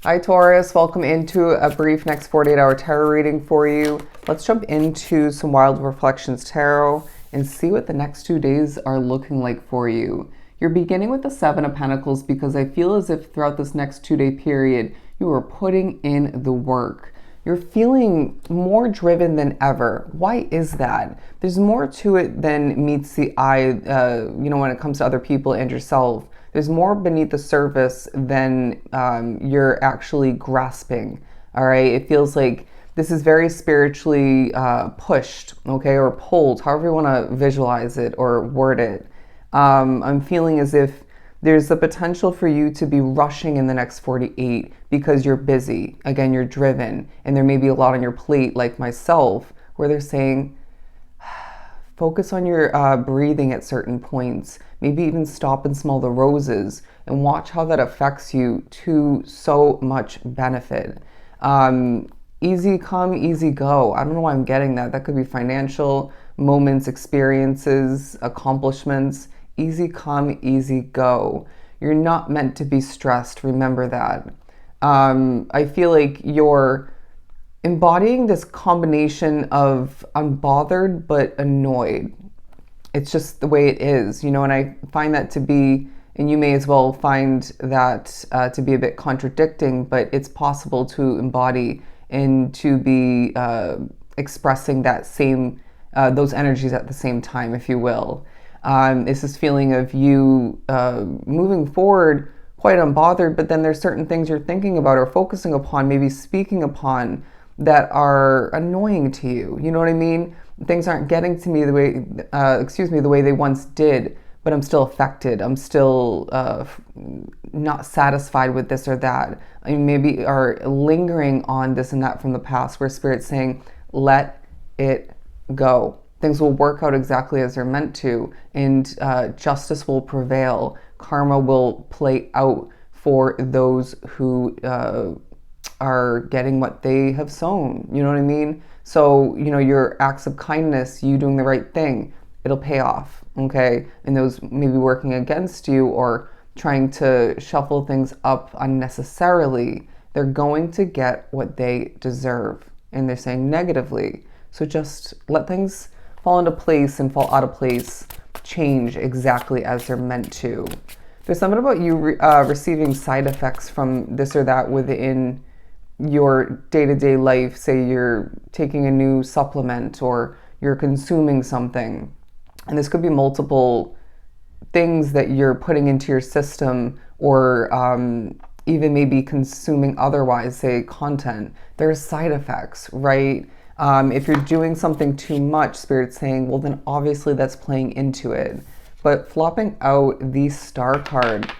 Hi Taurus, welcome into a brief next 48-hour tarot reading for you. Let's jump into some Wild Reflections Tarot and see what the next 2 days are looking like for you. You're beginning with the Seven of Pentacles because I feel as if throughout this next 2-day period, you are putting in the work. You're feeling more driven than ever. Why is that? There's more to it than meets the eye, when it comes to other people and yourself. There's more beneath the surface than you're actually grasping, all right? It feels like this is very spiritually pushed, okay, or pulled, however you want to visualize it or word it. I'm feeling as if there's the potential for you to be rushing in the next 48 because you're busy. Again, you're driven, and there may be a lot on your plate, like myself, where they're saying, focus on your breathing at certain points. Maybe even stop and smell the roses and watch how that affects you to so much benefit. Easy come, easy go. I don't know why I'm getting that. That could be financial moments, experiences, accomplishments. Easy come, easy go. You're not meant to be stressed. Remember that. I feel like you're embodying this combination of unbothered but annoyed. It's just the way it is, and I find that to be, and you may as well find that to be a bit contradicting, but it's possible to embody and to be expressing that same, those energies at the same time, if you will. It's this feeling of you moving forward quite unbothered, but then there's certain things you're thinking about or focusing upon, maybe speaking upon, that are annoying to you. You know what I mean? Things aren't getting to me the way they once did, but I'm still affected. I'm still not satisfied with this or that. I mean, maybe are lingering on this and that from the past, where Spirit's saying, let it go. Things will work out exactly as they're meant to, and justice will prevail. Karma will play out for those who are getting what they have sown. You know what I mean? So, your acts of kindness, you doing the right thing, it'll pay off, okay? And those maybe working against you or trying to shuffle things up unnecessarily, they're going to get what they deserve. And they're saying negatively. So just let things fall into place and fall out of place, change exactly as they're meant to. There's something about you receiving side effects from this or that within your day-to-day life. Say you're taking a new supplement or you're consuming something, and this could be multiple things that you're putting into your system, or even maybe consuming otherwise, say content. There's side effects, right? If you're doing something too much, Spirit's saying, well, then obviously that's playing into it. But flopping out the Star card,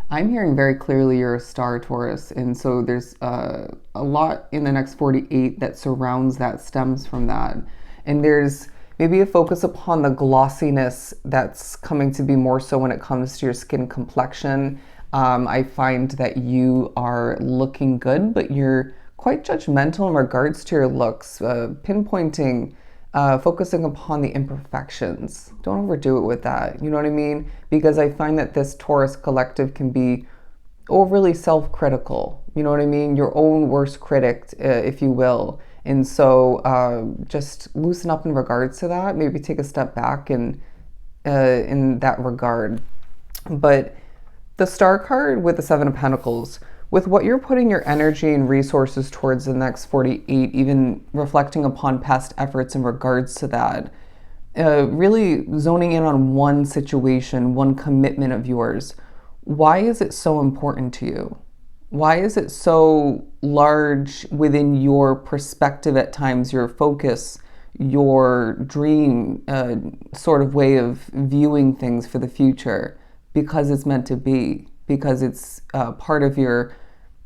I'm hearing very clearly you're a star, Taurus, and so there's a lot in the next 48 that surrounds that, stems from that. And there's maybe a focus upon the glossiness that's coming to be more so when it comes to your skin complexion. I find that you are looking good, but you're quite judgmental in regards to your looks, pinpointing, focusing upon the imperfections. Don't overdo it with that. You know what I mean? Because I find that this Taurus collective can be overly self-critical. You know what I mean? Your own worst critic, if you will. And so just loosen up in regards to that. Maybe take a step back in that regard. But the Star card with the Seven of Pentacles, with what you're putting your energy and resources towards the next 48, even reflecting upon past efforts in regards to that, really zoning in on one situation, one commitment of yours. Why is it so important to you? Why is it so large within your perspective at times, your focus, your dream sort of way of viewing things for the future? Because it's meant to be. Because it's part of your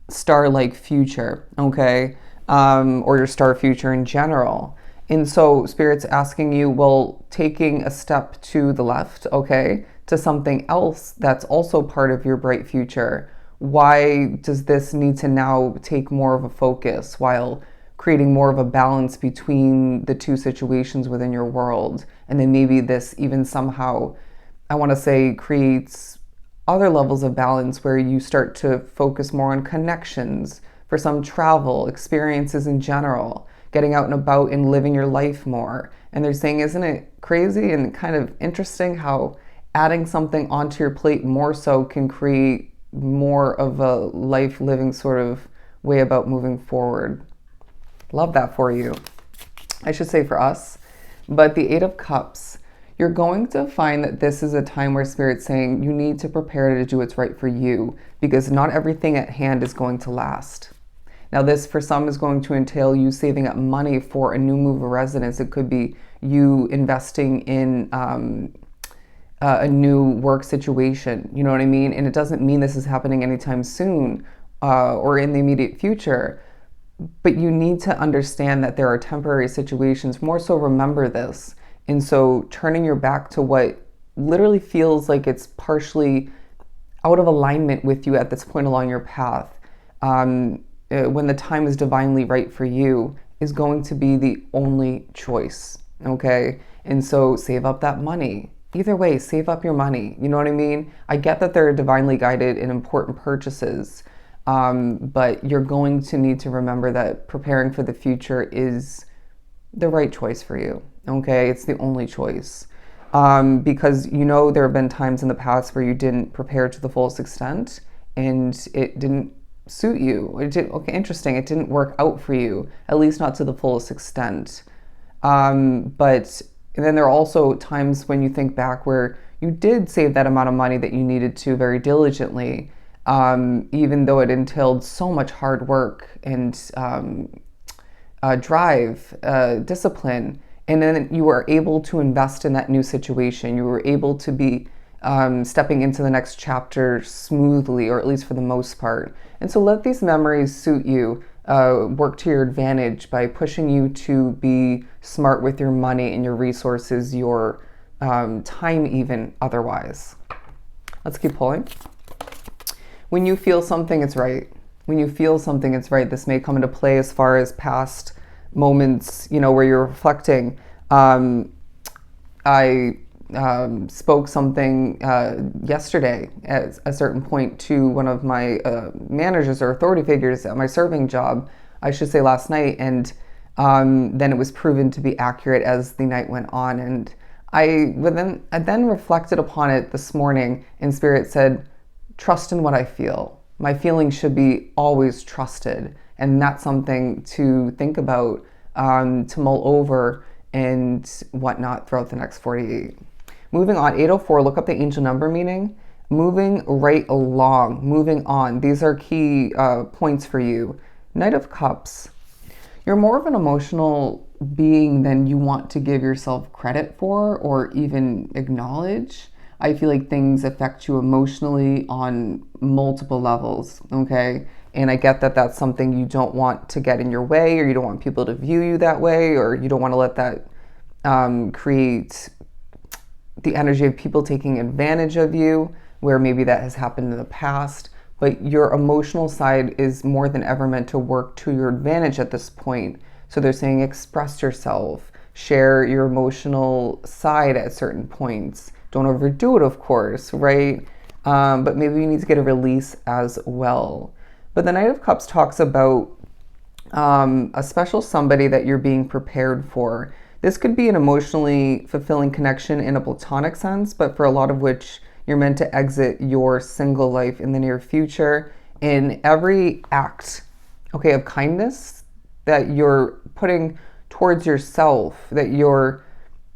star-like future, okay? Or your star future in general. And so Spirit's asking you, well, taking a step to the left, okay, to something else that's also part of your bright future. Why does this need to now take more of a focus while creating more of a balance between the two situations within your world? And then maybe this even somehow, I want to say, creates other levels of balance where you start to focus more on connections, for some travel, experiences in general, getting out and about and living your life more. And they're saying, isn't it crazy and kind of interesting how adding something onto your plate more so can create more of a life living sort of way about moving forward. Love that for you. I should say for us. But the Eight of Cups, you're going to find that this is a time where Spirit's saying you need to prepare to do what's right for you, because not everything at hand is going to last. Now, this for some is going to entail you saving up money for a new move of residence. It could be you investing in a new work situation. You know what I mean? And it doesn't mean this is happening anytime soon or in the immediate future. But you need to understand that there are temporary situations. More so, remember this. And so turning your back to what literally feels like it's partially out of alignment with you at this point along your path, when the time is divinely right for you, is going to be the only choice, okay? And so save up that money. Either way, save up your money. You know what I mean? I get that they're divinely guided and important purchases, but you're going to need to remember that preparing for the future is the right choice for you, okay? It's the only choice. Because there have been times in the past where you didn't prepare to the fullest extent and it didn't suit you. Okay, interesting. It didn't work out for you, at least not to the fullest extent. But then there are also times when you think back where you did save that amount of money that you needed to very diligently, even though it entailed so much hard work and drive, discipline. And then you were able to invest in that new situation. You were able to be stepping into the next chapter smoothly, or at least for the most part. And so let these memories suit you, work to your advantage by pushing you to be smart with your money and your resources, your time even otherwise. Let's keep pulling. When you feel something, it's right. When you feel something, it's right. This may come into play as far as past moments, where you're reflecting. I spoke something yesterday at a certain point to one of my managers or authority figures at my serving job, I should say last night, and then it was proven to be accurate as the night went on. And I then reflected upon it this morning, and Spirit said, trust in what I feel. My feelings should be always trusted. And that's something to think about, to mull over and whatnot throughout the next 48. Moving on, 804, look up the angel number meaning. Moving right along, moving on. These are key points for you. Knight of Cups. You're more of an emotional being than you want to give yourself credit for or even acknowledge. I feel like things affect you emotionally on multiple levels, okay? And I get that that's something you don't want to get in your way, or you don't want people to view you that way, or you don't want to let that create the energy of people taking advantage of you, where maybe that has happened in the past. But your emotional side is more than ever meant to work to your advantage at this point. So they're saying express yourself, share your emotional side at certain points. Don't overdo it, of course, right? But maybe you need to get a release as well. But the Knight of Cups talks about a special somebody that you're being prepared for. This could be an emotionally fulfilling connection in a platonic sense, but for a lot of which you're meant to exit your single life in the near future. In every act, okay, of kindness that you're putting towards yourself, that you're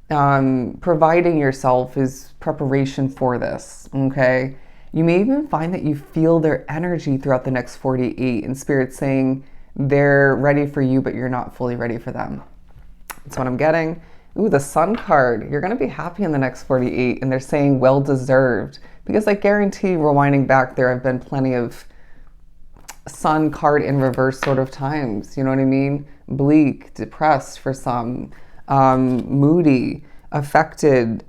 providing yourself is preparation for this, okay? You may even find that you feel their energy throughout the next 48, and Spirit's saying they're ready for you, but you're not fully ready for them. That's what I'm getting. Ooh, the Sun card. You're going to be happy in the next 48, and they're saying well-deserved. Because I guarantee, rewinding back, there have been plenty of Sun card in reverse sort of times. You know what I mean? Bleak, depressed for some, moody, affected,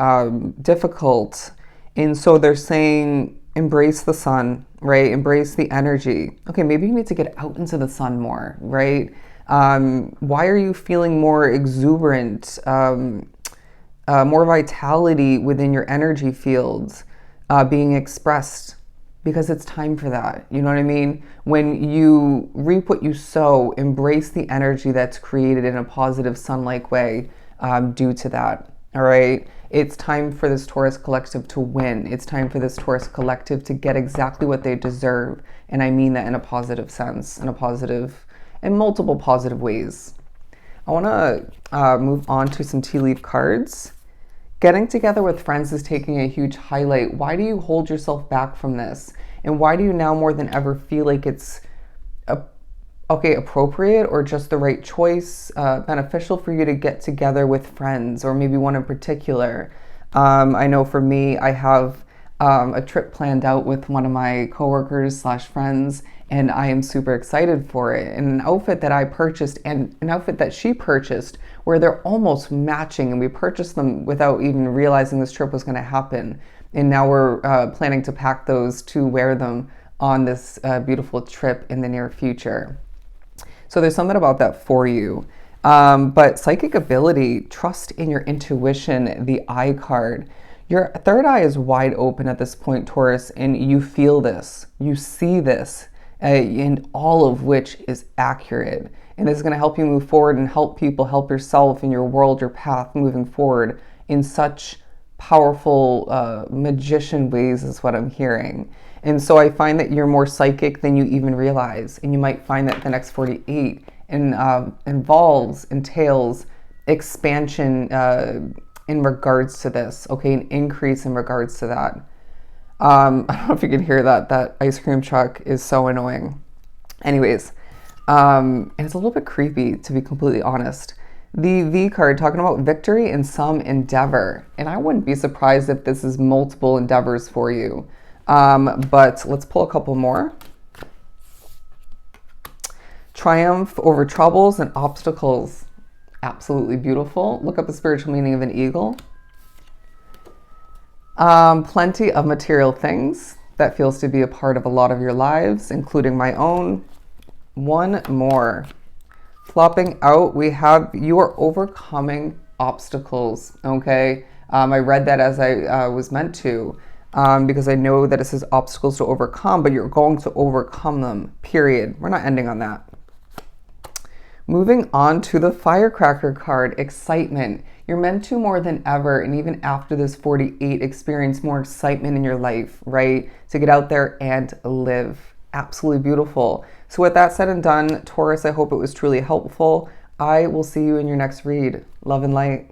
difficult. And so they're saying embrace the sun, right? Embrace the energy. Okay, maybe you need to get out into the sun more, right? Why are you feeling more exuberant, more vitality within your energy fields being expressed because it's time for that. You know what I mean? When you reap what you sow, embrace the energy that's created in a positive sun-like way due to that. All right. It's time for this Taurus collective to win. It's time for this Taurus collective to get exactly what they deserve. And I mean that in a positive sense, in multiple positive ways. I want to move on to some tea leaf cards. Getting together with friends is taking a huge highlight. Why do you hold yourself back from this? And why do you now more than ever feel like it's appropriate or just the right choice, beneficial for you to get together with friends, or maybe one in particular? I know for me, I have a trip planned out with one of my coworkers / friends, and I am super excited for it. And an outfit that I purchased and an outfit that she purchased, where they're almost matching, and we purchased them without even realizing this trip was going to happen. And now we're planning to pack those to wear them on this beautiful trip in the near future. So there's something about that for you. But psychic ability, trust in your intuition, the eye card. Your third eye is wide open at this point, Taurus, and you feel this, you see this, and all of which is accurate. And this is going to help you move forward and help people, help yourself in your world, your path moving forward in such powerful magician ways is what I'm hearing. And so I find that you're more psychic than you even realize. And you might find that the next 48 entails expansion in regards to this, okay? An increase in regards to that. I don't know if you can hear that. That ice cream truck is so annoying. Anyways, and it's a little bit creepy, to be completely honest. The V card talking about victory in some endeavor. And I wouldn't be surprised if this is multiple endeavors for you. But let's pull a couple more. Triumph over troubles and obstacles. Absolutely beautiful. Look up the spiritual meaning of an eagle. Plenty of material things. That feels to be a part of a lot of your lives, including my own. One more. Flopping out, we have you are overcoming obstacles, okay? I read that as I was meant to. Because I know that it says obstacles to overcome, but you're going to overcome them, period. We're not ending on that. Moving on to the firecracker card, excitement. You're meant to more than ever, and even after this 48, experience more excitement in your life, right? To get out there and live. Absolutely beautiful. So with that said and done, Taurus, I hope it was truly helpful. I will see you in your next read. Love and light.